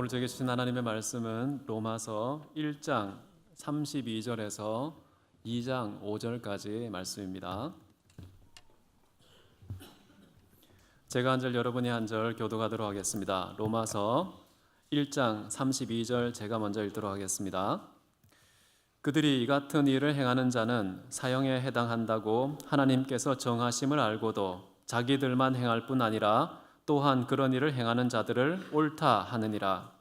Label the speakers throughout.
Speaker 1: 오늘 저에게 주신 하나님의 말씀은 로마서 1장 32절에서 2장 5절까지 말씀입니다. 제가 한 절, 여러분이 한 절 교독하도록 하겠습니다. 로마서 1장 32절 제가 먼저 읽도록 하겠습니다. 그들이 이 같은 일을 행하는 자는 사형에 해당한다고 하나님께서 정하심을 알고도 자기들만 행할 뿐 아니라 또한 그런 일을 행하는 자들을 옳다 하느니라.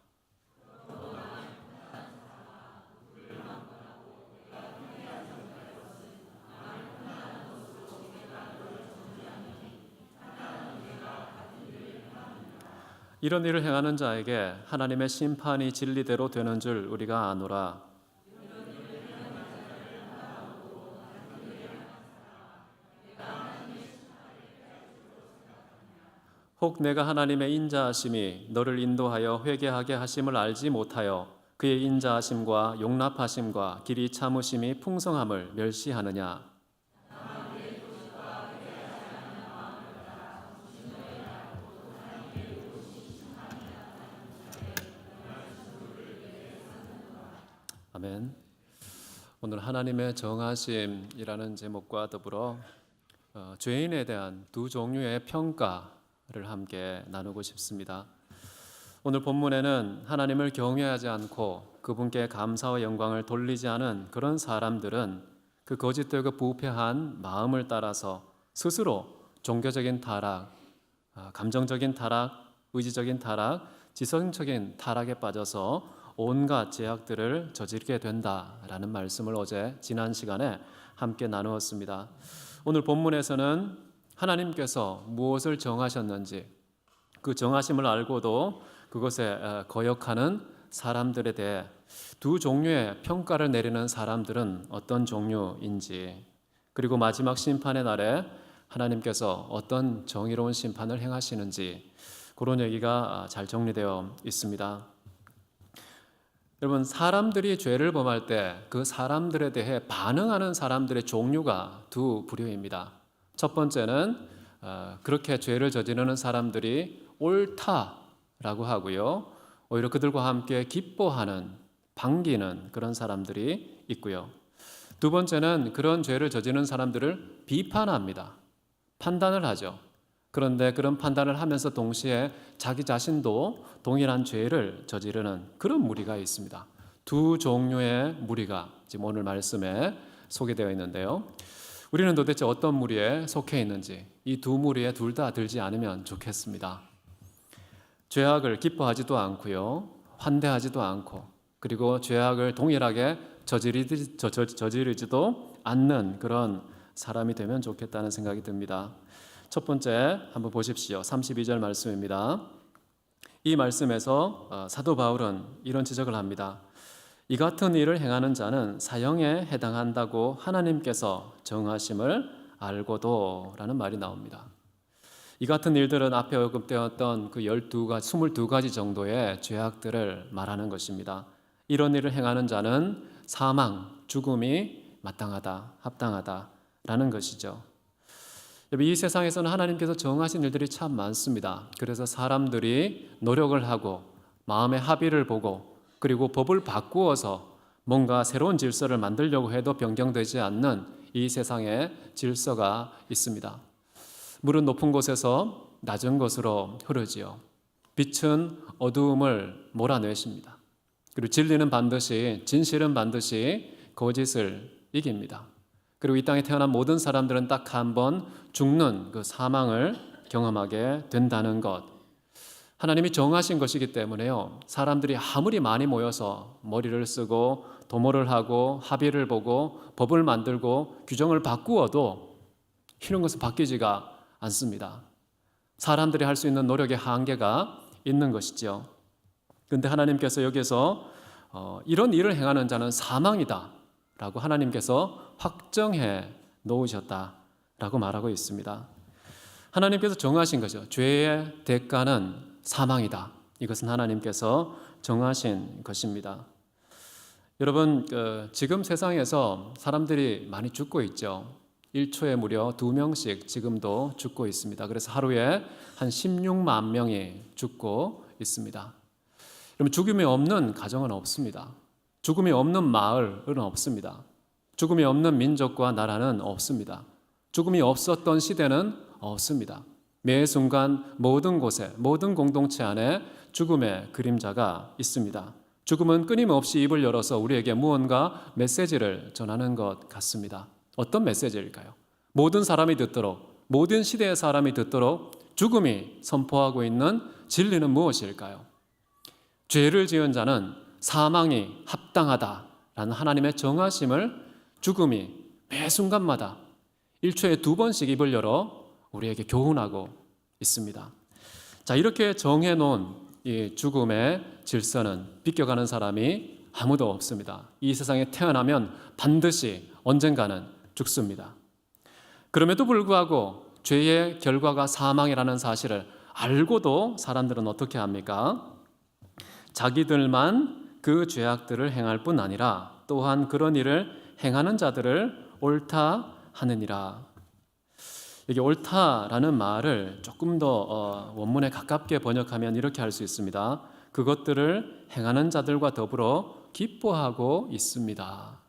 Speaker 1: 이런 일을 행하는 자에게 하나님의 심판이 진리대로 되는 줄 우리가 아노라. 혹 내가 하나님의 인자하심이 너를 인도하여 회개하게 하심을 알지 못하여 그의 인자하심과 용납하심과 길이 참으심이 풍성함을 멸시하느냐. 아멘. 오늘 하나님의 정하심이라는 제목과 더불어 죄인에 대한 두 종류의 평가를 함께 나누고 싶습니다. 오늘 본문에는 하나님을 경외하지 않고 그분께 감사와 영광을 돌리지 않은 그런 사람들은 그 거짓되고 부패한 마음을 따라서 스스로 종교적인 타락, 감정적인 타락, 의지적인 타락, 지성적인 타락에 빠져서 온갖 죄악들을 저지르게 된다라는 말씀을 어제 지난 시간에 함께 나누었습니다. 오늘 본문에서는 하나님께서 무엇을 정하셨는지 그 정하심을 알고도 그것에 거역하는 사람들에 대해 두 종류의 평가를 내리는 사람들은 어떤 종류인지, 그리고 마지막 심판의 날에 하나님께서 어떤 정의로운 심판을 행하시는지, 그런 얘기가 잘 정리되어 있습니다. 여러분, 사람들이 죄를 범할 때 그 사람들에 대해 반응하는 사람들의 종류가 두 부류입니다. 첫 번째는 그렇게 죄를 저지르는 사람들이 옳다라고 하고요, 오히려 그들과 함께 기뻐하는, 반기는 그런 사람들이 있고요. 두 번째는 그런 죄를 저지르는 사람들을 비판합니다. 판단을 하죠. 그런데 그런 판단을 하면서 동시에 자기 자신도 동일한 죄를 저지르는 그런 무리가 있습니다. 두 종류의 무리가 지금 오늘 말씀에 소개되어 있는데요. 우리는 도대체 어떤 무리에 속해 있는지 이 두 무리에 둘 다 들지 않으면 좋겠습니다. 죄악을 기뻐하지도 않고요, 환대하지도 않고, 그리고 죄악을 동일하게 저지르지도 않는 그런 사람이 되면 좋겠다는 생각이 듭니다. 첫 번째 한번 보십시오. 32절 말씀입니다. 이 말씀에서 사도 바울은 이런 지적을 합니다. 이 같은 일을 행하는 자는 사형에 해당한다고 하나님께서 정하심을 알고도 라는 말이 나옵니다. 이 같은 일들은 앞에 언급되었던 그 22가지 정도의 죄악들을 말하는 것입니다. 이런 일을 행하는 자는 사망, 죽음이 마땅하다, 합당하다라는 것이죠. 이 세상에서는 하나님께서 정하신 일들이 참 많습니다. 그래서 사람들이 노력을 하고 마음의 합의를 보고 그리고 법을 바꾸어서 뭔가 새로운 질서를 만들려고 해도 변경되지 않는 이 세상의 질서가 있습니다. 물은 높은 곳에서 낮은 곳으로 흐르지요. 빛은 어두움을 몰아내십니다. 그리고 진실은 반드시 거짓을 이깁니다. 그리고 이 땅에 태어난 모든 사람들은 딱 한 번 죽는 그 사망을 경험하게 된다는 것, 하나님이 정하신 것이기 때문에요, 사람들이 아무리 많이 모여서 머리를 쓰고 도모를 하고 합의를 보고 법을 만들고 규정을 바꾸어도 이런 것은 바뀌지가 않습니다. 사람들이 할 수 있는 노력의 한계가 있는 것이죠. 그런데 하나님께서 여기서 이런 일을 행하는 자는 사망이다 라고 하나님께서 확정해 놓으셨다라고 말하고 있습니다. 하나님께서 정하신 거죠. 죄의 대가는 사망이다. 이것은 하나님께서 정하신 것입니다. 여러분, 지금 세상에서 사람들이 많이 죽고 있죠. 1초에 무려 2명씩 지금도 죽고 있습니다. 그래서 하루에 한 16만 명이 죽고 있습니다. 그러면 죽음이 없는 가정은 없습니다. 죽음이 없는 마을은 없습니다. 죽음이 없는 민족과 나라는 없습니다. 죽음이 없었던 시대는 없습니다. 매 순간 모든 곳에, 모든 공동체 안에 죽음의 그림자가 있습니다. 죽음은 끊임없이 입을 열어서 우리에게 무언가 메시지를 전하는 것 같습니다. 어떤 메시지일까요? 모든 사람이 듣도록, 모든 시대의 사람이 듣도록 죽음이 선포하고 있는 진리는 무엇일까요? 죄를 지은 자는 사망이 합당하다라는 하나님의 정하심을 죽음이 매 순간마다 1초에 2번씩 입을 열어 우리에게 교훈하고 있습니다. 자, 이렇게 정해놓은 이 죽음의 질서는 비껴가는 사람이 아무도 없습니다. 이 세상에 태어나면 반드시 언젠가는 죽습니다. 그럼에도 불구하고 죄의 결과가 사망이라는 사실을 알고도 사람들은 어떻게 합니까? 자기들만 그 죄악들을 행할 뿐 아니라 또한 그런 일을 행하는 자들을 옳다 하느니라. 이게 옳다라는 말을 조금 더 원문에 가깝게 번역하면 이렇게 할 수 있습니다. 그것들을 행하는 자들과 더불어 기뻐하고 있습니다.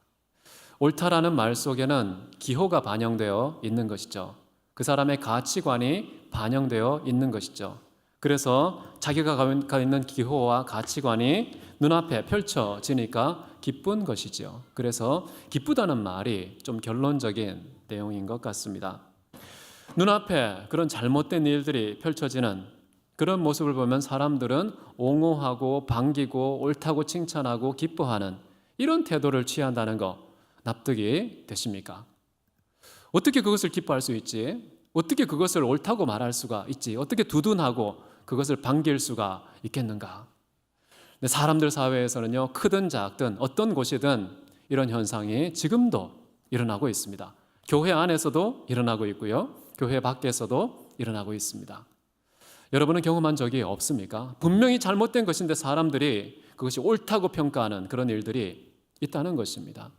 Speaker 1: 옳다라는 말 속에는 기호가 반영되어 있는 것이죠. 그 사람의 가치관이 반영되어 있는 것이죠. 그래서 자기가 갖고 있는 기호와 가치관이 눈앞에 펼쳐지니까 기쁜 것이지요. 그래서 기쁘다는 말이 좀 결론적인 내용인 것 같습니다. 눈앞에 그런 잘못된 일들이 펼쳐지는 그런 모습을 보면 사람들은 옹호하고 반기고 옳다고 칭찬하고 기뻐하는 이런 태도를 취한다는 거 납득이 되십니까? 어떻게 그것을 기뻐할 수 있지? 어떻게 그것을 옳다고 말할 수가 있지? 어떻게 두둔하고 그것을 반길 수가 있겠는가? 근데 사람들 사회에서는요, 크든 작든 어떤 곳이든 이런 현상이 지금도 일어나고 있습니다. 교회 안에서도 일어나고 있고요, 교회 밖에서도 일어나고 있습니다. 여러분은 경험한 적이 없습니까? 분명히 잘못된 것인데 사람들이 그것이 옳다고 평가하는 그런 일들이 있다는 것입니다.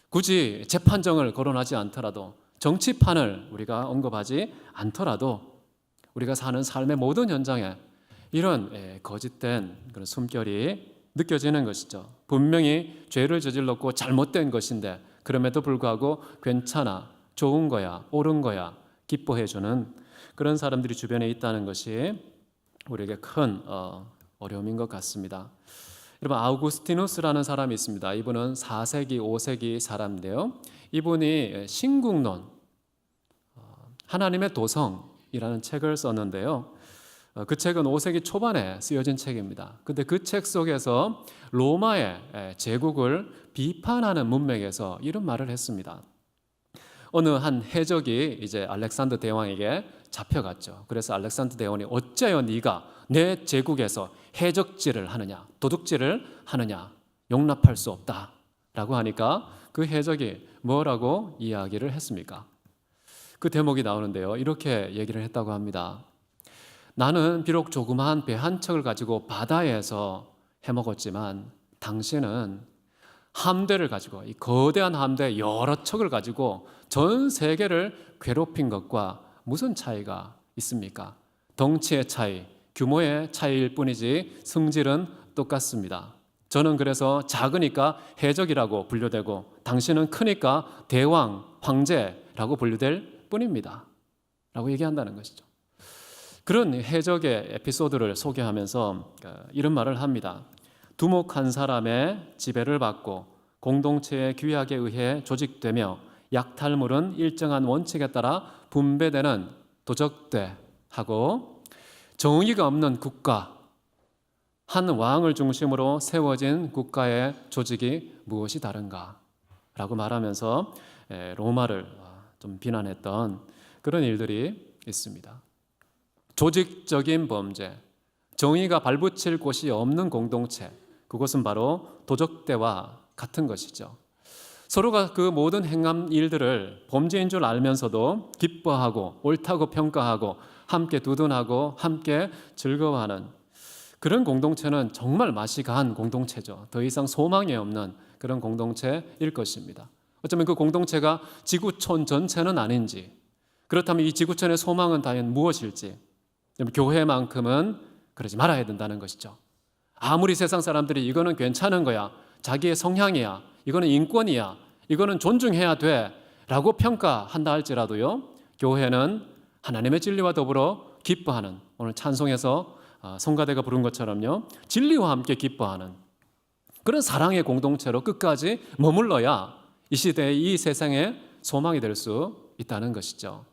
Speaker 1: 굳이 재판정을 거론하지 않더라도, 정치판을 우리가 언급하지 않더라도 우리가 사는 삶의 모든 현장에 이런 거짓된 그런 숨결이 느껴지는 것이죠. 분명히 죄를 저질렀고 잘못된 것인데 그럼에도 불구하고 괜찮아, 좋은 거야, 옳은 거야 기뻐해주는 그런 사람들이 주변에 있다는 것이 우리에게 큰 어려움인 것 같습니다. 여러분, 아우구스티누스라는 사람이 있습니다. 이분은 4세기, 5세기 사람인데요. 이분이 신국론, 하나님의 도성이라는 책을 썼는데요. 그 책은 5세기 초반에 쓰여진 책입니다. 근데 그 책 속에서 로마의 제국을 비판하는 문맥에서 이런 말을 했습니다. 어느 한 해적이 이제 알렉산더 대왕에게 잡혀갔죠. 그래서 알렉산더 대왕이 어째여 네가 내 제국에서 해적질을 하느냐, 도둑질을 하느냐, 용납할 수 없다라고 하니까 그 해적이 뭐라고 이야기를 했습니까? 그 대목이 나오는데요. 이렇게 얘기를 했다고 합니다. 나는 비록 조그마한 배 한 척을 가지고 바다에서 해먹었지만 당신은 함대를 가지고, 이 거대한 함대 여러 척을 가지고 전 세계를 괴롭힌 것과 무슨 차이가 있습니까? 덩치의 차이, 규모의 차이일 뿐이지 성질은 똑같습니다. 저는 그래서 작으니까 해적이라고 분류되고 당신은 크니까 대왕, 황제라고 분류될 뿐입니다. 라고 얘기한다는 것이죠. 그런 해적의 에피소드를 소개하면서 이런 말을 합니다. 두목 한 사람의 지배를 받고 공동체의 규약에 의해 조직되며 약탈물은 일정한 원칙에 따라 분배되는 도적대하고 정의가 없는 국가, 한 왕을 중심으로 세워진 국가의 조직이 무엇이 다른가? 라고 말하면서 로마를 좀 비난했던 그런 일들이 있습니다. 조직적인 범죄, 정의가 발붙일 곳이 없는 공동체, 그것은 바로 도적대와 같은 것이죠. 서로가 그 모든 행한 일들을 범죄인 줄 알면서도 기뻐하고 옳다고 평가하고 함께 두둔하고 함께 즐거워하는 그런 공동체는 정말 맛이 간 공동체죠. 더 이상 소망이 없는 그런 공동체일 것입니다. 어쩌면 그 공동체가 지구촌 전체는 아닌지, 그렇다면 이 지구촌의 소망은 과연 무엇일지, 교회만큼은 그러지 말아야 된다는 것이죠. 아무리 세상 사람들이 이거는 괜찮은 거야, 자기의 성향이야, 이거는 인권이야, 이거는 존중해야 돼 라고 평가한다 할지라도요, 교회는 하나님의 진리와 더불어 기뻐하는, 오늘 찬송에서 성가대가 부른 것처럼요, 진리와 함께 기뻐하는 그런 사랑의 공동체로 끝까지 머물러야 이 시대의 이 세상의 소망이 될 수 있다는 것이죠.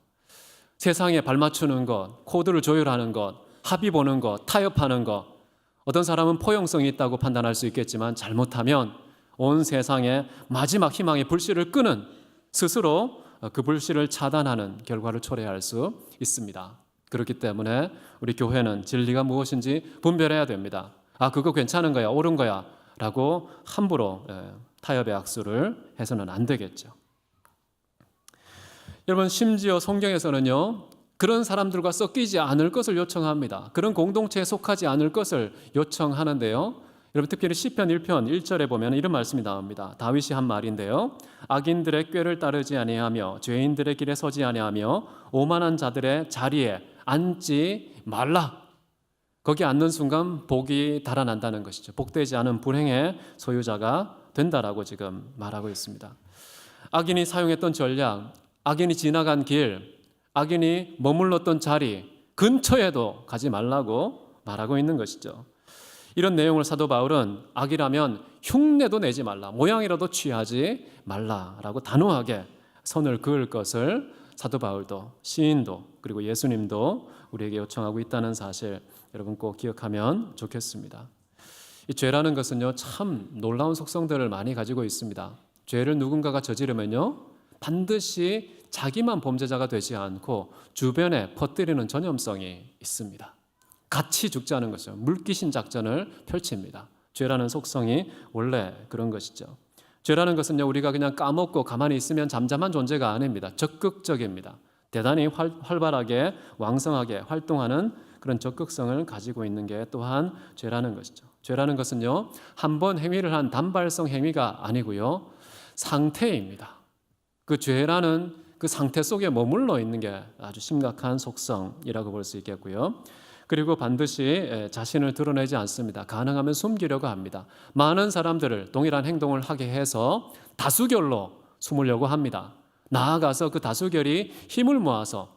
Speaker 1: 세상에 발맞추는 것, 코드를 조율하는 것, 합의 보는 것, 타협하는 것, 어떤 사람은 포용성이 있다고 판단할 수 있겠지만 잘못하면 온 세상의 마지막 희망의 불씨를 끄는, 스스로 그 불씨를 차단하는 결과를 초래할 수 있습니다. 그렇기 때문에 우리 교회는 진리가 무엇인지 분별해야 됩니다. 그거 괜찮은 거야, 옳은 거야 라고 함부로 타협의 악수를 해서는 안 되겠죠. 여러분, 심지어 성경에서는요, 그런 사람들과 섞이지 않을 것을 요청합니다. 그런 공동체에 속하지 않을 것을 요청하는데요, 여러분 특별히 시편 1편 1절에 보면 이런 말씀이 나옵니다. 다윗이 한 말인데요, 악인들의 꾀를 따르지 아니하며 죄인들의 길에 서지 아니하며 오만한 자들의 자리에 앉지 말라. 거기 앉는 순간 복이 달아난다는 것이죠. 복되지 않은 불행의 소유자가 된다라고 지금 말하고 있습니다. 악인이 사용했던 전략, 악인이 지나간 길, 악인이 머물렀던 자리 근처에도 가지 말라고 말하고 있는 것이죠. 이런 내용을 사도 바울은 악이라면 흉내도 내지 말라, 모양이라도 취하지 말라라고 단호하게 선을 그을 것을 사도 바울도, 시인도, 그리고 예수님도 우리에게 요청하고 있다는 사실 여러분 꼭 기억하면 좋겠습니다. 이 죄라는 것은요, 참 놀라운 속성들을 많이 가지고 있습니다. 죄를 누군가가 저지르면요, 반드시 자기만 범죄자가 되지 않고 주변에 퍼뜨리는 전염성이 있습니다. 같이 죽자는 것이죠. 물귀신 작전을 펼칩니다. 죄라는 속성이 원래 그런 것이죠. 죄라는 것은요, 우리가 그냥 까먹고 가만히 있으면 잠잠한 존재가 아닙니다. 적극적입니다. 대단히 활발하게 왕성하게 활동하는 그런 적극성을 가지고 있는 게 또한 죄라는 것이죠. 죄라는 것은요, 한 번 행위를 한 단발성 행위가 아니고요, 상태입니다. 그 죄라는 그 상태 속에 머물러 있는 게 아주 심각한 속성이라고 볼 수 있겠고요. 그리고 반드시 자신을 드러내지 않습니다. 가능하면 숨기려고 합니다. 많은 사람들을 동일한 행동을 하게 해서 다수결로 숨으려고 합니다. 나아가서 그 다수결이 힘을 모아서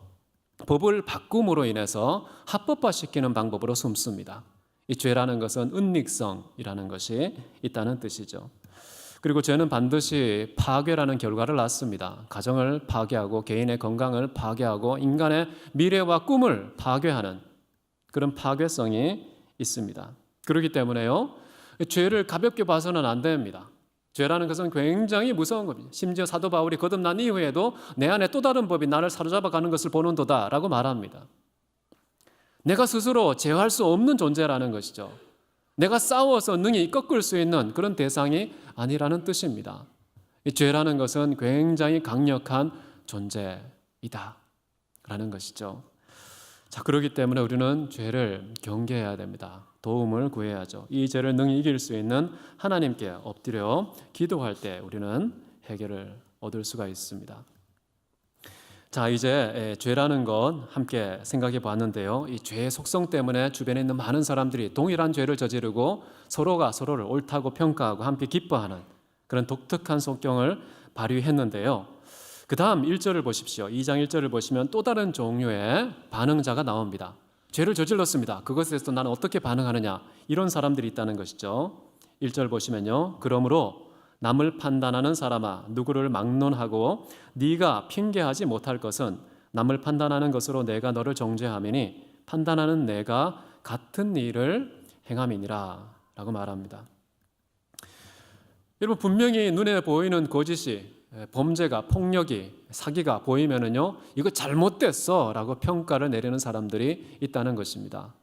Speaker 1: 법을 바꿈으로 인해서 합법화시키는 방법으로 숨습니다. 이 죄라는 것은 은닉성이라는 것이 있다는 뜻이죠. 그리고 죄는 반드시 파괴라는 결과를 낳습니다. 가정을 파괴하고 개인의 건강을 파괴하고 인간의 미래와 꿈을 파괴하는 그런 파괴성이 있습니다. 그렇기 때문에요, 죄를 가볍게 봐서는 안 됩니다. 죄라는 것은 굉장히 무서운 겁니다. 심지어 사도 바울이 거듭난 이후에도 내 안에 또 다른 법이 나를 사로잡아 가는 것을 보는도다 라고 말합니다. 내가 스스로 제어할 수 없는 존재라는 것이죠. 내가 싸워서 능히 꺾을 수 있는 그런 대상이 아니라는 뜻입니다. 이 죄라는 것은 굉장히 강력한 존재이다 라는 것이죠. 자, 그렇기 때문에 우리는 죄를 경계해야 됩니다. 도움을 구해야죠. 이 죄를 능히 이길 수 있는 하나님께 엎드려 기도할 때 우리는 해결을 얻을 수가 있습니다. 자, 이제 죄라는 것 함께 생각해 봤는데요. 이 죄의 속성 때문에 주변에 있는 많은 사람들이 동일한 죄를 저지르고 서로가 서로를 옳다고 평가하고 함께 기뻐하는 그런 독특한 성격을 발휘했는데요. 그 다음 1절을 보십시오. 2장 1절을 보시면 또 다른 종류의 반응자가 나옵니다. 죄를 저질렀습니다. 그것에 대해서 나는 어떻게 반응하느냐, 이런 사람들이 있다는 것이죠. 1절 보시면요, 그러므로 남을 판단하는 사람아, 누구를 막론하고 네가 핑계하지 못할 것은 남을 판단하는 것으로 내가 너를 정죄하매니 판단하는 내가 같은 일을 행함이니라 라고 말합니다. 여러분, 분명히 눈에 보이는 거짓이, 범죄가, 폭력이, 사기가 보이면은요, 이거 잘못됐어 라고 평가를 내리는 사람들이 있다는 것입니다.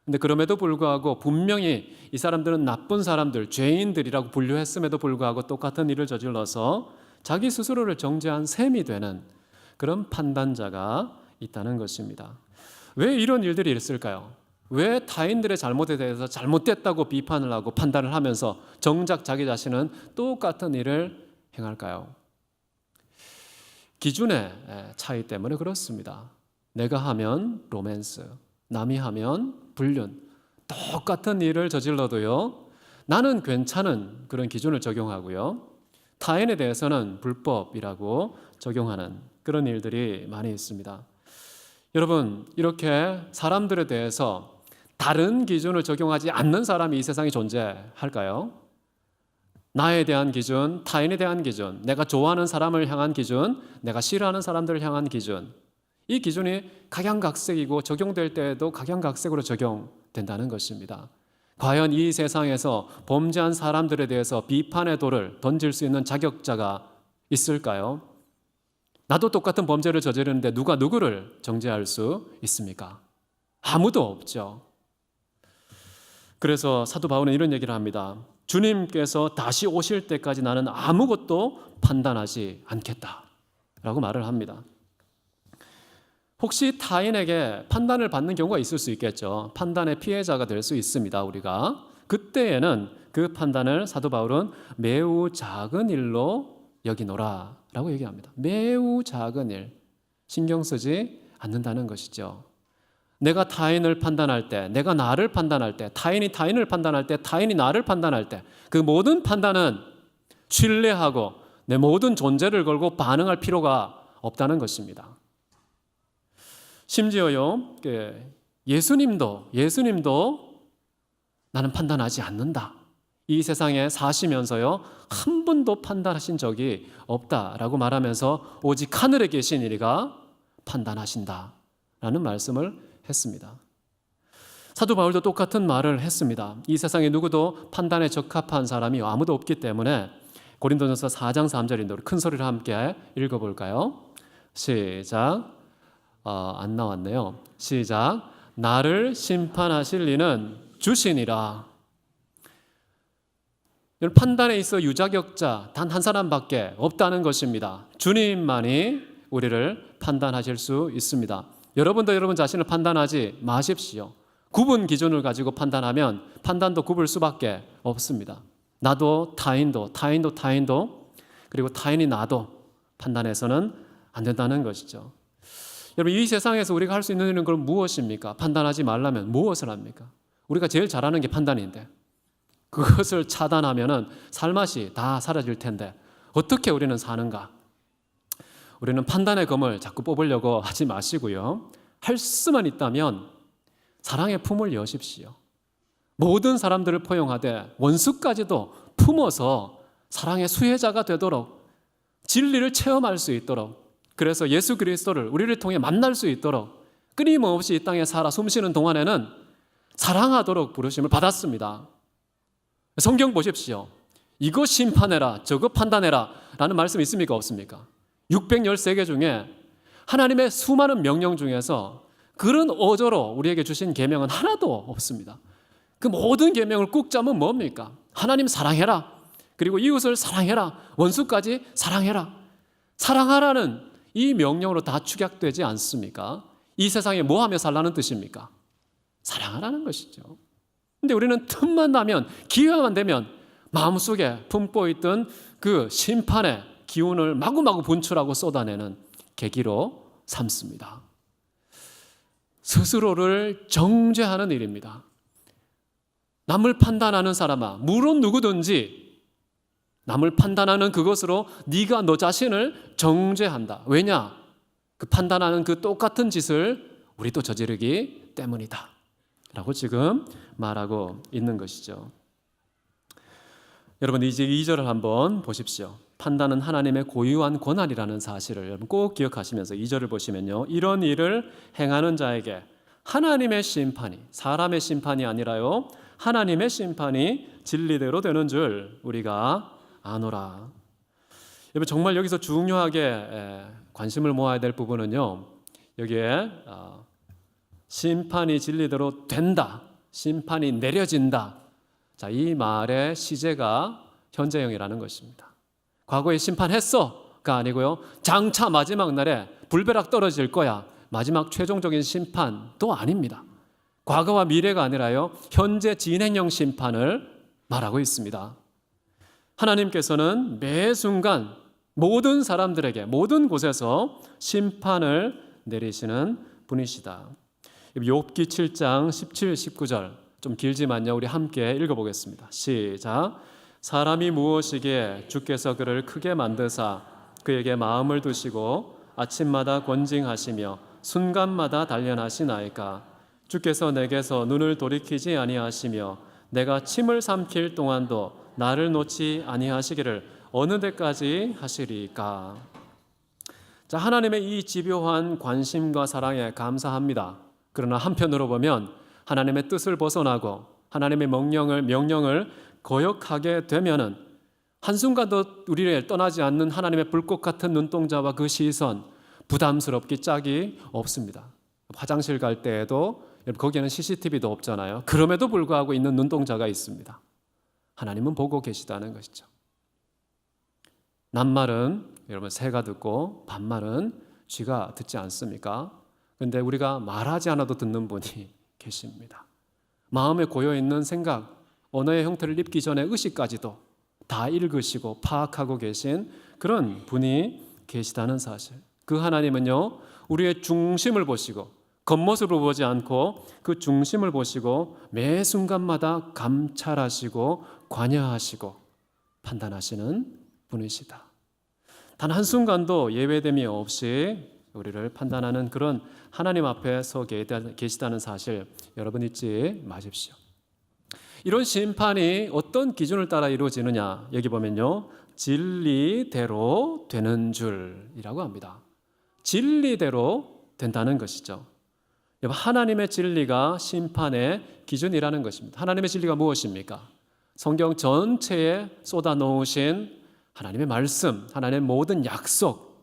Speaker 1: 근데 그럼에도 불구하고 분명히 이 사람들은 나쁜 사람들, 죄인들이라고 분류했음에도 불구하고 똑같은 일을 저질러서 자기 스스로를 정죄한 셈이 되는 그런 판단자가 있다는 것입니다. 왜 이런 일들이 있을까요? 왜 타인들의 잘못에 대해서 잘못됐다고 비판을 하고 판단을 하면서 정작 자기 자신은 똑같은 일을 행할까요? 기준의 차이 때문에 그렇습니다. 내가 하면 로맨스, 남이 하면 불륜, 똑같은 일을 저질러도요, 나는 괜찮은 그런 기준을 적용하고요, 타인에 대해서는 불법이라고 적용하는 그런 일들이 많이 있습니다. 여러분, 이렇게 사람들에 대해서 다른 기준을 적용하지 않는 사람이 이 세상에 존재할까요? 나에 대한 기준, 타인에 대한 기준, 내가 좋아하는 사람을 향한 기준, 내가 싫어하는 사람들을 향한 기준, 이 기준이 각양각색이고 적용될 때에도 각양각색으로 적용된다는 것입니다. 과연 이 세상에서 범죄한 사람들에 대해서 비판의 돌을 던질 수 있는 자격자가 있을까요? 나도 똑같은 범죄를 저지르는데 누가 누구를 정죄할 수 있습니까? 아무도 없죠. 그래서 사도 바울은 이런 얘기를 합니다. 주님께서 다시 오실 때까지 나는 아무것도 판단하지 않겠다라고 말을 합니다. 혹시 타인에게 판단을 받는 경우가 있을 수 있겠죠. 판단의 피해자가 될 수 있습니다. 우리가 그때에는 그 판단을 사도 바울은 매우 작은 일로 여기노라 라고 얘기합니다. 매우 작은 일, 신경 쓰지 않는다는 것이죠. 내가 타인을 판단할 때, 내가 나를 판단할 때, 타인이 타인을 판단할 때, 타인이 나를 판단할 때, 그 모든 판단은 신뢰하고 내 모든 존재를 걸고 반응할 필요가 없다는 것입니다. 심지어요, 예수님도 나는 판단하지 않는다. 이 세상에 사시면서요, 한 번도 판단하신 적이 없다라고 말하면서 오직 하늘에 계신 이가 판단하신다라는 말씀을 했습니다. 사도 바울도 똑같은 말을 했습니다. 이 세상에 누구도 판단에 적합한 사람이 아무도 없기 때문에 고린도전서 4장 3절인데 우리 큰 소리로 함께 읽어볼까요? 시작. 안 나왔네요. 시작. 나를 심판하실 이는 주시니라. 판단에 있어 유자격자 단 한 사람밖에 없다는 것입니다. 주님만이 우리를 판단하실 수 있습니다. 여러분도 여러분 자신을 판단하지 마십시오. 구분 기준을 가지고 판단하면 판단도 굽을 수밖에 없습니다. 나도 타인도 그리고 타인이 나도 판단해서는 안 된다는 것이죠. 여러분, 이 세상에서 우리가 할 수 있는 일은 그럼 무엇입니까? 판단하지 말라면 무엇을 합니까? 우리가 제일 잘하는 게 판단인데 그것을 차단하면은 살맛이 다 사라질 텐데 어떻게 우리는 사는가? 우리는 판단의 검을 자꾸 뽑으려고 하지 마시고요. 할 수만 있다면 사랑의 품을 여십시오. 모든 사람들을 포용하되 원수까지도 품어서 사랑의 수혜자가 되도록 진리를 체험할 수 있도록, 그래서 예수 그리스도를 우리를 통해 만날 수 있도록 끊임없이 이 땅에 살아 숨쉬는 동안에는 사랑하도록 부르심을 받았습니다. 성경 보십시오. 이거 심판해라, 저거 판단해라 라는 말씀 있습니까? 없습니까? 613개 중에 하나님의 수많은 명령 중에서 그런 어조로 우리에게 주신 계명은 하나도 없습니다. 그 모든 계명을 꾹 짜면 뭡니까? 하나님 사랑해라, 그리고 이웃을 사랑해라, 원수까지 사랑해라. 사랑하라는 이 명령으로 다 축약되지 않습니까? 이 세상에 뭐 하며 살라는 뜻입니까? 사랑하라는 것이죠. 근데 우리는 틈만 나면, 기회만 되면 마음속에 품고 있던 그 심판의 기운을 마구마구 분출하고 쏟아내는 계기로 삼습니다. 스스로를 정죄하는 일입니다. 남을 판단하는 사람아, 물론 누구든지 남을 판단하는 그것으로 네가 너 자신을 정죄한다. 왜냐? 그 판단하는 그 똑같은 짓을 우리도 저지르기 때문이다 라고 지금 말하고 있는 것이죠. 여러분, 이제 2절을 한번 보십시오. 판단은 하나님의 고유한 권한이라는 사실을 여러분 꼭 기억하시면서 2절을 보시면요, 이런 일을 행하는 자에게 하나님의 심판이, 사람의 심판이 아니라요, 하나님의 심판이 진리대로 되는 줄 우리가 아노라. 여러분, 정말 여기서 중요하게 관심을 모아야 될 부분은요, 여기에 심판이 진리대로 된다, 심판이 내려진다. 자, 이 말의 시제가 현재형이라는 것입니다. 과거에 심판했어가 아니고요, 장차 마지막 날에 불벼락 떨어질 거야, 마지막 최종적인 심판도 아닙니다. 과거와 미래가 아니라요, 현재 진행형 심판을 말하고 있습니다. 하나님께서는 매 순간 모든 사람들에게 모든 곳에서 심판을 내리시는 분이시다. 욥기 7장 17, 19절 좀 길지만요. 우리 함께 읽어보겠습니다. 시작. 사람이 무엇이기에 주께서 그를 크게 만드사 그에게 마음을 두시고 아침마다 권징하시며 순간마다 단련하시나이까. 주께서 내게서 눈을 돌이키지 아니하시며 내가 침을 삼킬 동안도 나를 놓지 아니하시기를 어느 때까지 하시리까. 자, 하나님의 이 집요한 관심과 사랑에 감사합니다. 그러나 한편으로 보면 하나님의 뜻을 벗어나고 하나님의 명령을 거역하게 되면은 한순간도 우리를 떠나지 않는 하나님의 불꽃 같은 눈동자와 그 시선, 부담스럽기 짝이 없습니다. 화장실 갈 때에도 거기에는 CCTV도 없잖아요. 그럼에도 불구하고 있는 눈동자가 있습니다. 하나님은 보고 계시다는 것이죠. 낱말은 여러분 새가 듣고 반말은 쥐가 듣지 않습니까? 그런데 우리가 말하지 않아도 듣는 분이 계십니다. 마음에 고여있는 생각, 언어의 형태를 입기 전에 의식까지도 다 읽으시고 파악하고 계신 그런 분이 계시다는 사실. 그 하나님은요, 우리의 중심을 보시고 겉모습을 보지 않고 그 중심을 보시고 매 순간마다 감찰하시고 관여하시고 판단하시는 분이시다. 단 한순간도 예외됨이 없이 우리를 판단하는 그런 하나님 앞에 서 계시다는 사실 여러분 잊지 마십시오. 이런 심판이 어떤 기준을 따라 이루어지느냐 여기 보면요, 진리대로 되는 줄이라고 합니다. 진리대로 된다는 것이죠. 하나님의 진리가 심판의 기준이라는 것입니다. 하나님의 진리가 무엇입니까? 성경 전체에 쏟아놓으신 하나님의 말씀, 하나님의 모든 약속,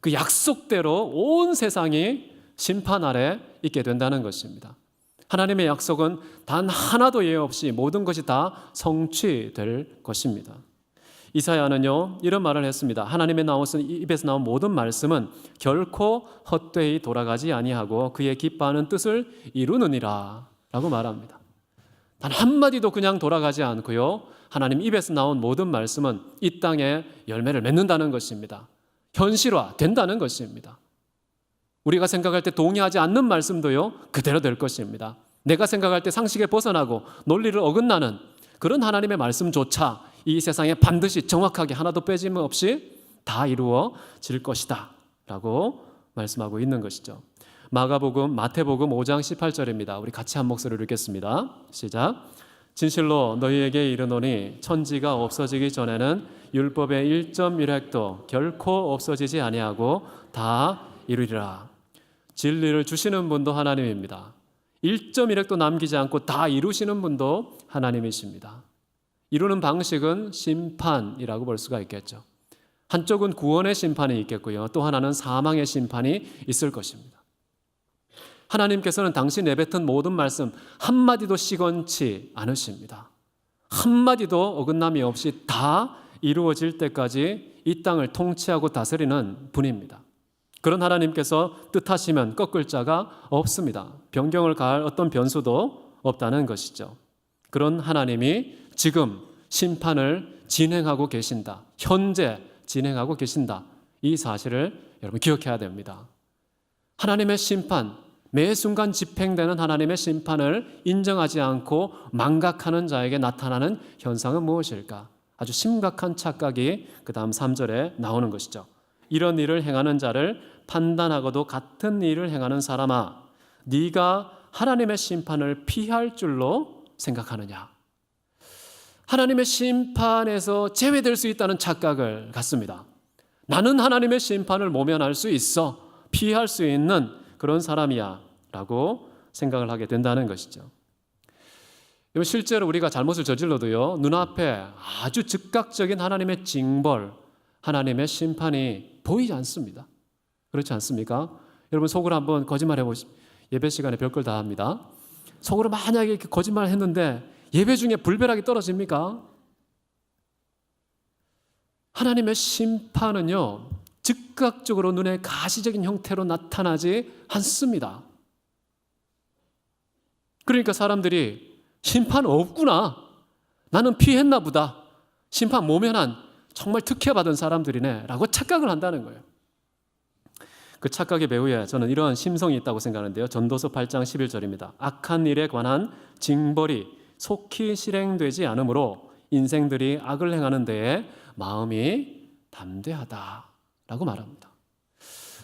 Speaker 1: 그 약속대로 온 세상이 심판 아래 있게 된다는 것입니다. 하나님의 약속은 단 하나도 예외 없이 모든 것이 다 성취될 것입니다. 이사야는요 이런 말을 했습니다. 하나님의 입에서 나온 모든 말씀은 결코 헛되이 돌아가지 아니하고 그의 기뻐하는 뜻을 이루느니라 라고 말합니다. 단 한마디도 그냥 돌아가지 않고요, 하나님 입에서 나온 모든 말씀은 이 땅에 열매를 맺는다는 것입니다. 현실화 된다는 것입니다. 우리가 생각할 때 동의하지 않는 말씀도요 그대로 될 것입니다. 내가 생각할 때 상식에 벗어나고 논리를 어긋나는 그런 하나님의 말씀조차 이 세상에 반드시 정확하게 하나도 빼짐없이 다 이루어질 것이다 라고 말씀하고 있는 것이죠. 마태복음 5장 18절입니다. 우리 같이 한 목소리로 읽겠습니다. 시작. 진실로 너희에게 이르노니 천지가 없어지기 전에는 율법의 1.1획도 결코 없어지지 아니하고 다 이루리라. 진리를 주시는 분도 하나님입니다. 1.1획도 남기지 않고 다 이루시는 분도 하나님이십니다. 이루는 방식은 심판이라고 볼 수가 있겠죠. 한쪽은 구원의 심판이 있겠고요, 또 하나는 사망의 심판이 있을 것입니다. 하나님께서는 당시 내뱉은 모든 말씀 한마디도 시건치 않으십니다. 한마디도 어긋남이 없이 다 이루어질 때까지 이 땅을 통치하고 다스리는 분입니다. 그런 하나님께서 뜻하시면 꺾을 자가 없습니다. 변경을 가할 어떤 변수도 없다는 것이죠. 그런 하나님이 지금 심판을 진행하고 계신다. 현재 진행하고 계신다. 이 사실을 여러분 기억해야 됩니다. 하나님의 심판, 매 순간 집행되는 하나님의 심판을 인정하지 않고 망각하는 자에게 나타나는 현상은 무엇일까? 아주 심각한 착각이 그 다음 3절에 나오는 것이죠. 이런 일을 행하는 자를 판단하고도 같은 일을 행하는 사람아, 네가 하나님의 심판을 피할 줄로 생각하느냐? 하나님의 심판에서 제외될 수 있다는 착각을 갖습니다. 나는 하나님의 심판을 모면할 수 있어, 피할 수 있는 그런 사람이야 라고 생각을 하게 된다는 것이죠. 실제로 우리가 잘못을 저질러도요, 눈앞에 아주 즉각적인 하나님의 징벌, 하나님의 심판이 보이지 않습니다. 그렇지 않습니까? 여러분 속으로 한번 거짓말 해보시죠. 예배 시간에 별걸 다 합니다. 속으로 만약에 이렇게 거짓말을 했는데 예배 중에 불벼락이 떨어집니까? 하나님의 심판은요 즉각적으로 눈에 가시적인 형태로 나타나지 않습니다. 그러니까 사람들이 심판 없구나, 나는 피했나 보다, 심판 모면한 정말 특혜받은 사람들이네 라고 착각을 한다는 거예요. 그 착각의 배후에 저는 이러한 심성이 있다고 생각하는데요. 전도서 8장 11절입니다. 악한 일에 관한 징벌이 속히 실행되지 않으므로 인생들이 악을 행하는 데에 마음이 담대하다라고 말합니다.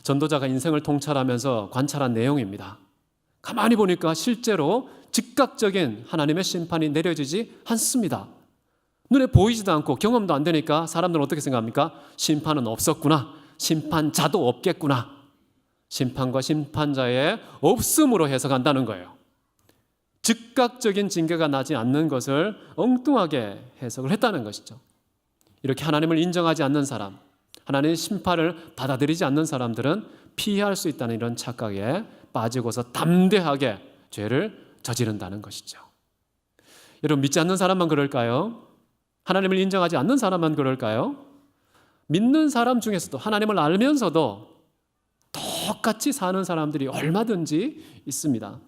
Speaker 1: 전도자가 인생을 통찰하면서 관찰한 내용입니다. 가만히 보니까 실제로 즉각적인 하나님의 심판이 내려지지 않습니다. 눈에 보이지도 않고 경험도 안 되니까 사람들은 어떻게 생각합니까? 심판은 없었구나. 심판자도 없겠구나. 심판과 심판자의 없음으로 해석한다는 거예요. 즉각적인 징계가 나지 않는 것을 엉뚱하게 해석을 했다는 것이죠. 이렇게 하나님을 인정하지 않는 사람, 하나님의 심판을 받아들이지 않는 사람들은 피할 수 있다는 이런 착각에 빠지고서 담대하게 죄를 저지른다는 것이죠. 여러분, 믿지 않는 사람만 그럴까요? 하나님을 인정하지 않는 사람만 그럴까요? 믿는 사람 중에서도 하나님을 알면서도 똑같이 사는 사람들이 얼마든지 있습니다.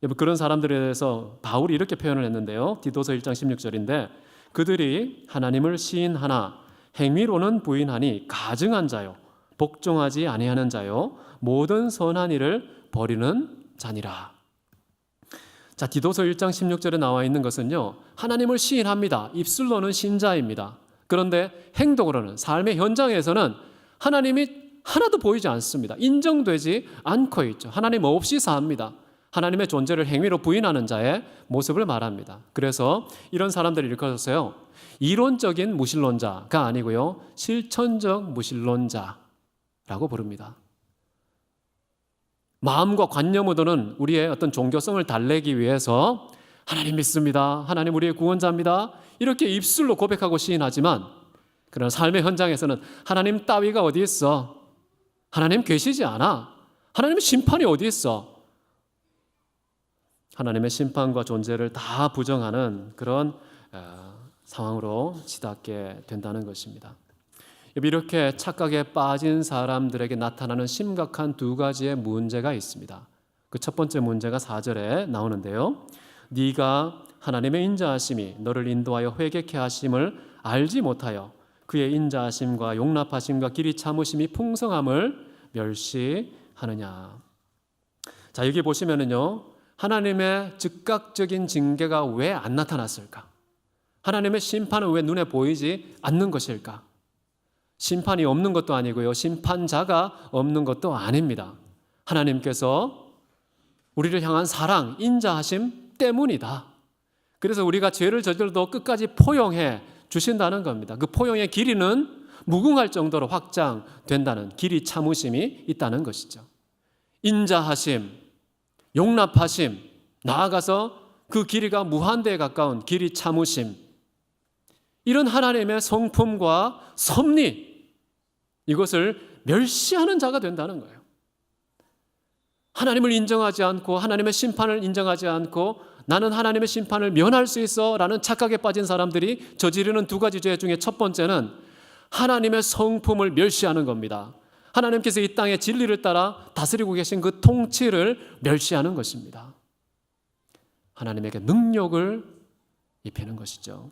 Speaker 1: 여러분, 그런 사람들에 대해서 바울이 이렇게 표현을 했는데요. 디도서 1장 16절인데 그들이 하나님을 시인하나 행위로는 부인하니 가증한 자요 복종하지 아니하는 자요 모든 선한 일을 버리는 자니라. 자, 디도서 1장 16절에 나와 있는 것은요, 하나님을 시인합니다. 입술로는 신자입니다. 그런데 행동으로는, 삶의 현장에서는 하나님이 하나도 보이지 않습니다. 인정되지 않고 있죠. 하나님 없이 삽니다. 하나님의 존재를 행위로 부인하는 자의 모습을 말합니다. 그래서 이런 사람들이 일컬어서요, 이론적인 무신론자가 아니고요, 실천적 무신론자라고 부릅니다. 마음과 관념으로는 우리의 어떤 종교성을 달래기 위해서 하나님 믿습니다. 하나님 우리의 구원자입니다. 이렇게 입술로 고백하고 시인하지만 그런 삶의 현장에서는 하나님 따위가 어디 있어? 하나님 계시지 않아. 하나님의 심판이 어디 있어? 하나님의 심판과 존재를 다 부정하는 그런 상황으로 치닫게 된다는 것입니다. 이렇게 착각에 빠진 사람들에게 나타나는 심각한 두 가지의 문제가 있습니다. 그 첫 번째 문제가 4절에 나오는데요. 네가 하나님의 인자하심이 너를 인도하여 회개케 하심을 알지 못하여 그의 인자하심과 용납하심과 길이 참으심이 풍성함을 멸시하느냐. 자, 여기 보시면은요, 하나님의 즉각적인 징계가 왜 안 나타났을까? 하나님의 심판은 왜 눈에 보이지 않는 것일까? 심판이 없는 것도 아니고요, 심판자가 없는 것도 아닙니다. 하나님께서 우리를 향한 사랑, 인자하심 때문이다. 그래서 우리가 죄를 저질러도 끝까지 포용해 주신다는 겁니다. 그 포용의 길이는 무궁할 정도로 확장된다는, 길이 참으심이 있다는 것이죠. 인자하심, 용납하심, 나아가서 그 길이가 무한대에 가까운 길이 참으심, 이런 하나님의 성품과 섭리, 이것을 멸시하는 자가 된다는 거예요. 하나님을 인정하지 않고 하나님의 심판을 인정하지 않고 나는 하나님의 심판을 면할 수 있어 라는 착각에 빠진 사람들이 저지르는 두 가지 죄 중에 첫 번째는 하나님의 성품을 멸시하는 겁니다. 하나님께서 이 땅의 진리를 따라 다스리고 계신 그 통치를 멸시하는 것입니다. 하나님에게 능력을 입히는 것이죠.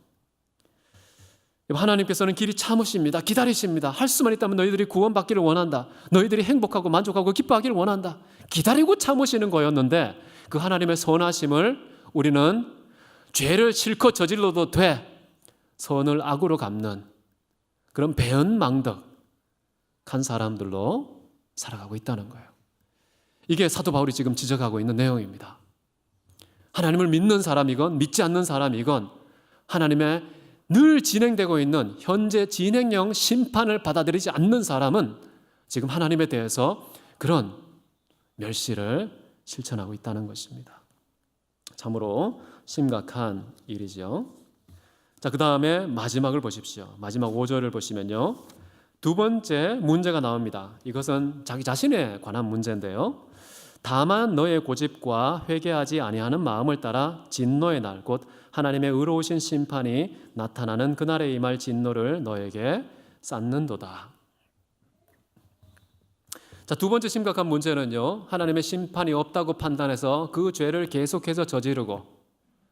Speaker 1: 하나님께서는 길이 참으십니다. 기다리십니다. 할 수만 있다면 너희들이 구원받기를 원한다. 너희들이 행복하고 만족하고 기뻐하기를 원한다. 기다리고 참으시는 거였는데 그 하나님의 선하심을 우리는 죄를 실컷 저질러도 돼, 선을 악으로 갚는 그런 배은망덕한 사람들로 살아가고 있다는 거예요. 이게 사도 바울이 지금 지적하고 있는 내용입니다. 하나님을 믿는 사람이건 믿지 않는 사람이건 하나님의 늘 진행되고 있는 현재 진행형 심판을 받아들이지 않는 사람은 지금 하나님에 대해서 그런 멸시를 실천하고 있다는 것입니다. 참으로 심각한 일이죠. 자, 그 다음에 마지막을 보십시오. 마지막 5절을 보시면요, 두 번째 문제가 나옵니다. 이것은 자기 자신에 관한 문제인데요. 다만 너의 고집과 회개하지 아니하는 마음을 따라 진노의 날, 곧 하나님의 의로우신 심판이 나타나는 그날에 임할 진노를 너에게 쌓는도다. 자, 두 번째 심각한 문제는요, 하나님의 심판이 없다고 판단해서 그 죄를 계속해서 저지르고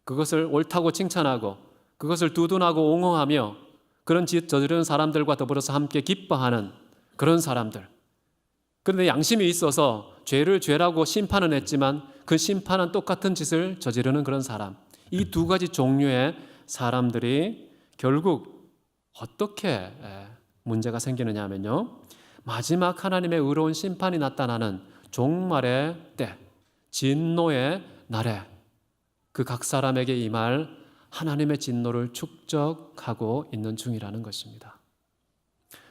Speaker 1: 그것을 옳다고 칭찬하고 그것을 두둔하고 옹호하며 그런 짓 저지르는 사람들과 더불어서 함께 기뻐하는 그런 사람들, 그런데 양심이 있어서 죄를 죄라고 심판은 했지만 그 심판은 똑같은 짓을 저지르는 그런 사람, 이 두 가지 종류의 사람들이 결국 어떻게 문제가 생기느냐 하면요, 마지막 하나님의 의로운 심판이 나타나는 종말의 때, 진노의 날에 그 각 사람에게 임할 하나님의 진노를 축적하고 있는 중이라는 것입니다.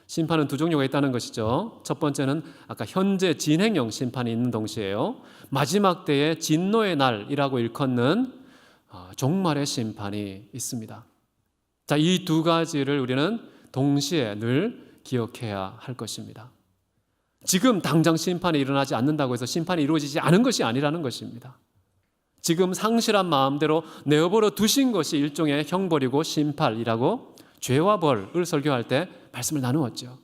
Speaker 1: 심판은 두 종류가 있다는 것이죠. 첫 번째는 아까 현재 진행형 심판이 있는 동시에요, 마지막 때의 진노의 날이라고 일컫는 종말의 심판이 있습니다. 자, 이 두 가지를 우리는 동시에 늘 기억해야 할 것입니다. 지금 당장 심판이 일어나지 않는다고 해서 심판이 이루어지지 않은 것이 아니라는 것입니다. 지금 상실한 마음대로 내어버려 두신 것이 일종의 형벌이고 심판이라고 죄와 벌을 설교할 때 말씀을 나누었죠.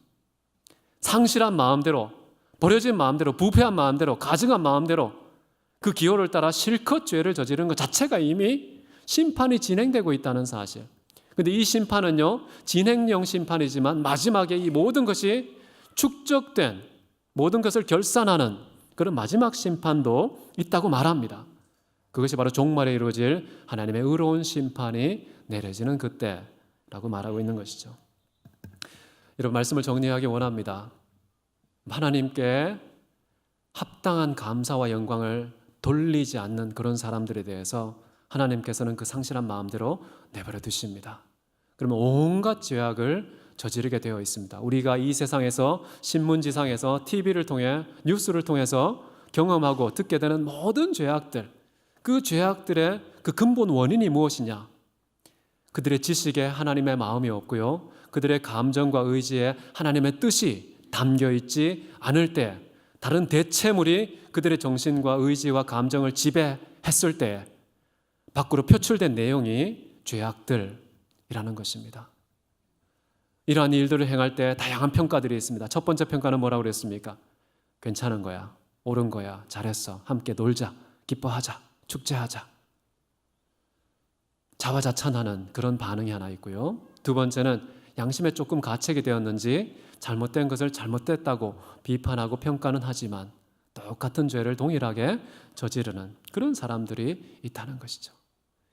Speaker 1: 상실한 마음대로, 버려진 마음대로, 부패한 마음대로, 가증한 마음대로 그 기호를 따라 실컷 죄를 저지른 것 자체가 이미 심판이 진행되고 있다는 사실. 그런데 이 심판은요, 진행형 심판이지만 마지막에 이 모든 것이 축적된, 모든 것을 결산하는 그런 마지막 심판도 있다고 말합니다. 그것이 바로 종말에 이루어질 하나님의 의로운 심판이 내려지는 그때라고 말하고 있는 것이죠. 이런 말씀을 정리하기 원합니다. 하나님께 합당한 감사와 영광을 돌리지 않는 그런 사람들에 대해서 하나님께서는 그 상실한 마음대로 내버려 두십니다. 그러면 온갖 죄악을 저지르게 되어 있습니다. 우리가 이 세상에서 신문지상에서 TV를 통해 뉴스를 통해서 경험하고 듣게 되는 모든 죄악들, 그 죄악들의 그 근본 원인이 무엇이냐? 그들의 지식에 하나님의 마음이 없고요, 그들의 감정과 의지에 하나님의 뜻이 담겨 있지 않을 때, 다른 대체물이 그들의 정신과 의지와 감정을 지배했을 때 밖으로 표출된 내용이 죄악들이라는 것입니다. 이러한 일들을 행할 때 다양한 평가들이 있습니다. 첫 번째 평가는 뭐라고 그랬습니까? 괜찮은 거야, 옳은 거야, 잘했어, 함께 놀자, 기뻐하자, 축제하자. 자화자찬하는 그런 반응이 하나 있고요. 두 번째는 양심에 조금 가책이 되었는지 잘못된 것을 잘못됐다고 비판하고 평가는 하지만 똑같은 죄를 동일하게 저지르는 그런 사람들이 있다는 것이죠.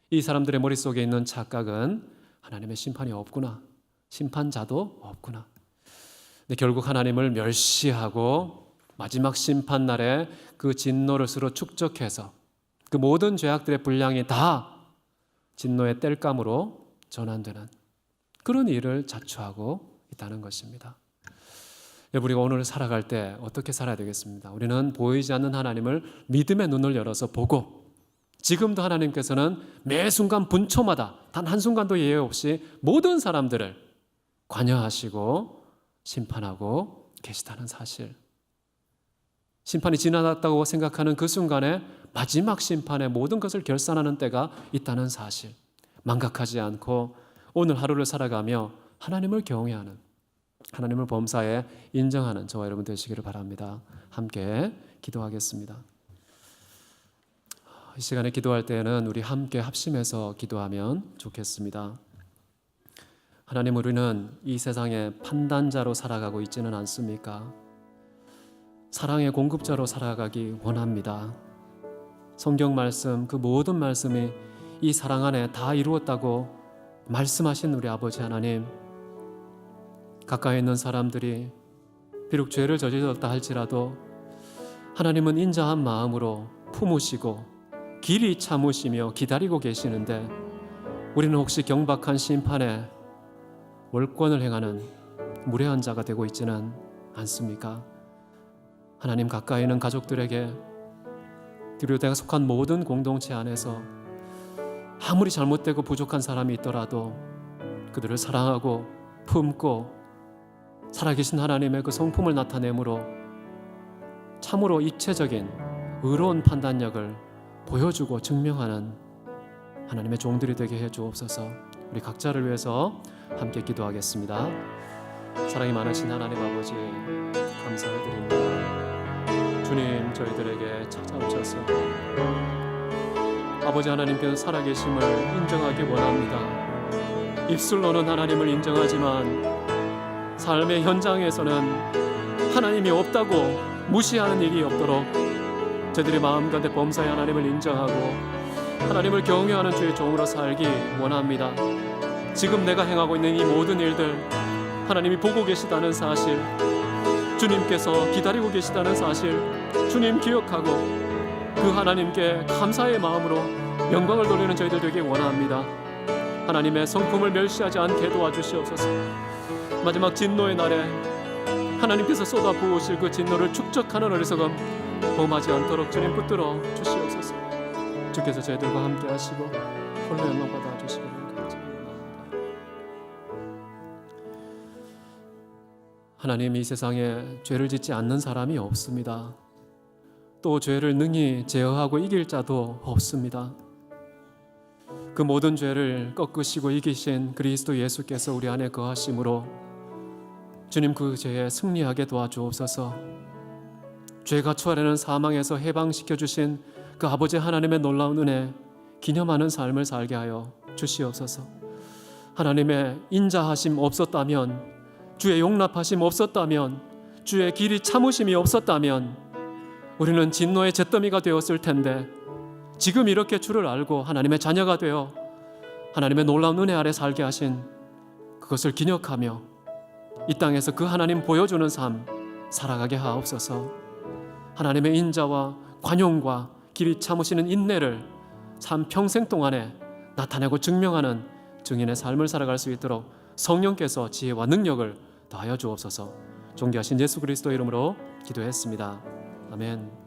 Speaker 1: 이 사람들의 머릿속에 있는 착각은 하나님의 심판이 없구나, 심판자도 없구나. 근데 결국 하나님을 멸시하고 마지막 심판날에 그 진노를 스스로 축적해서 그 모든 죄악들의 분량이 다 진노의 땔감으로 전환되는 그런 일을 자초하고 있다는 것입니다. 우리가 오늘 살아갈 때 어떻게 살아야 되겠습니다. 우리는 보이지 않는 하나님을 믿음의 눈을 열어서 보고, 지금도 하나님께서는 매 순간 분초마다 단 한순간도 예외 없이 모든 사람들을 관여하시고 심판하고 계시다는 사실, 심판이 지나갔다고 생각하는 그 순간에 마지막 심판의 모든 것을 결산하는 때가 있다는 사실, 망각하지 않고 오늘 하루를 살아가며 하나님을 경외하는, 하나님을 범사에 인정하는 저와 여러분 되시기를 바랍니다. 함께 기도하겠습니다. 이 시간에 기도할 때에는 우리 함께 합심해서 기도하면 좋겠습니다. 하나님, 우리는 이 세상에 판단자로 살아가고 있지는 않습니까? 사랑의 공급자로 살아가기 원합니다. 성경 말씀, 그 모든 말씀이 이 사랑 안에 다 이루었다고 말씀하신 우리 아버지 하나님, 가까이 있는 사람들이 비록 죄를 저질렀다 할지라도 하나님은 인자한 마음으로 품으시고 길이 참으시며 기다리고 계시는데, 우리는 혹시 경박한 심판에 월권을 행하는 무례한 자가 되고 있지는 않습니까? 하나님, 가까이 있는 가족들에게, 그리고 내가 속한 모든 공동체 안에서 아무리 잘못되고 부족한 사람이 있더라도 그들을 사랑하고 품고 살아계신 하나님의 그 성품을 나타내므로 참으로 입체적인 의로운 판단력을 보여주고 증명하는 하나님의 종들이 되게 해주옵소서. 우리 각자를 위해서 함께 기도하겠습니다. 사랑이 많으신 하나님 아버지, 감사를 드립니다. 주님, 저희들에게 찾아오셔서 아버지 하나님께서 살아계심을 인정하기 원합니다. 입술로는 하나님을 인정하지만 삶의 현장에서는 하나님이 없다고 무시하는 일이 없도록 저희들의 마음 가운데 범사의 하나님을 인정하고 하나님을 경외하는 주의 종으로 살기 원합니다. 지금 내가 행하고 있는 이 모든 일들 하나님이 보고 계시다는 사실, 주님께서 기다리고 계시다는 사실 주님 기억하고 그 하나님께 감사의 마음으로 영광을 돌리는 저희들 되기 원합니다. 하나님의 성품을 멸시하지 않게 도와주시옵소서. 마지막 진노의 날에 하나님께서 쏟아부으실 그 진노를 축적하는 어리석음 범하지 않도록 주님 붙들어 주시옵소서. 주께서 저희들과 함께 하시고 홀로 영광 받아 주시기를 간절히 원합니다. 하나님, 이 세상에 죄를 짓지 않는 사람이 없습니다. 또 죄를 능히 제어하고 이길 자도 없습니다. 그 모든 죄를 꺾으시고 이기신 그리스도 예수께서 우리 안에 거하심으로 주님, 그 죄에 승리하게 도와주옵소서. 죄가 초래하는 사망에서 해방시켜 주신 그 아버지 하나님의 놀라운 은혜 기념하는 삶을 살게 하여 주시옵소서. 하나님의 인자하심 없었다면, 주의 용납하심 없었다면, 주의 길이 참으심이 없었다면 우리는 진노의 잿더미가 되었을 텐데, 지금 이렇게 주를 알고 하나님의 자녀가 되어 하나님의 놀라운 은혜 아래 살게 하신 그것을 기억하며 이 땅에서 그 하나님 보여주는 삶 살아가게 하옵소서. 하나님의 인자와 관용과 길이 참으시는 인내를 삶 평생 동안에 나타내고 증명하는 증인의 삶을 살아갈 수 있도록 성령께서 지혜와 능력을 더하여 주옵소서. 존귀하신 예수 그리스도 이름으로 기도했습니다. 아멘.